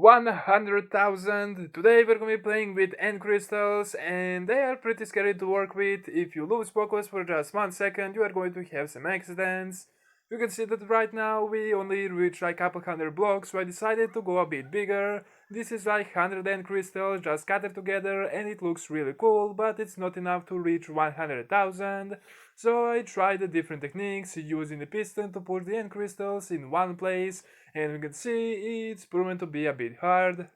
100,000. Today we're gonna be playing with end crystals and they are pretty scary to work with. If you lose focus for just 1 second, you are going to have some accidents. You can see that right now we only reached like couple hundred blocks, so I decided to go a bit bigger. This is like 100 end crystals just scattered together and it looks really cool, but it's not enough to reach 100,000. So I tried different techniques using the piston to put the end crystals in one place, and we can see it's proven to be a bit hard.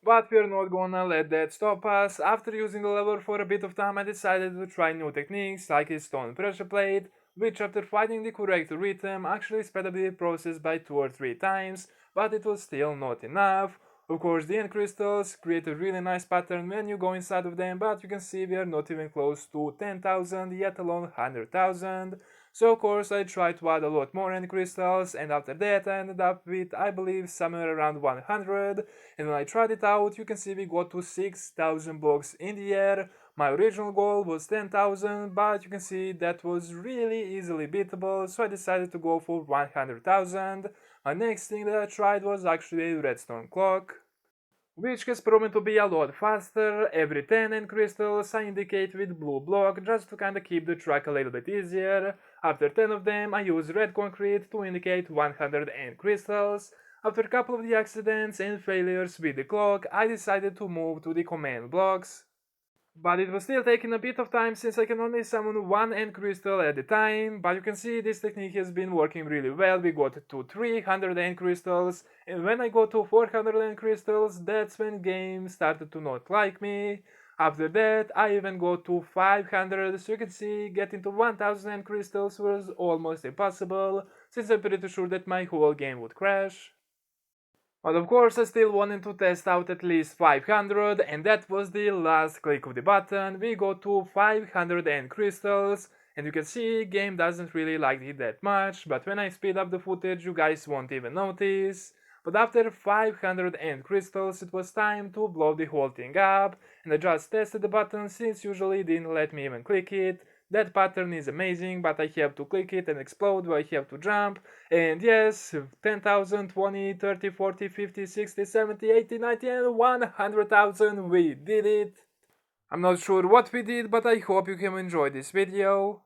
But we're not gonna let that stop us. After using the lever for a bit of time, I decided to try new techniques like a stone pressure plate, which after finding the correct rhythm actually sped up the process by 2 or 3 times, but it was still not enough. Of course, the end crystals create a really nice pattern when you go inside of them, but you can see we are not even close to 10,000, yet alone 100,000. So of course I tried to add a lot more end crystals, and after that I ended up with, I believe, somewhere around 100, and when I tried it out you can see we got to 6,000 blocks in the air. My original goal was 10,000, but you can see that was really easily beatable, so I decided to go for 100,000. My next thing that I tried was actually a redstone clock, which has proven to be a lot faster. Every 10 end crystals I indicate with blue block just to kinda keep the track a little bit easier. After 10 of them I use red concrete to indicate 100 end crystals. After a couple of the accidents and failures with the clock, I decided to move to the command blocks. But it was still taking a bit of time since I can only summon one end crystal at a time, but you can see this technique has been working really well. We got to 300 end crystals, and when I got to 400 end crystals, that's when game started to not like me. After that, I even got to 500, so you can see getting to 1000 end crystals was almost impossible, since I'm pretty sure that my whole game would crash. But of course I still wanted to test out at least 500, and that was the last click of the button. We got to 500 end crystals, and you can see game doesn't really like it that much, but when I speed up the footage you guys won't even notice. But after 500 end crystals it was time to blow the whole thing up, and I just tested the button since usually it didn't let me even click it. That pattern is amazing, but I have to click it and explode, or I have to jump. And yes, 10,000, 20, 30, 40, 50, 60, 70, 80, 90 and 100,000, we did it. I'm not sure what we did, but I hope you have enjoyed this video.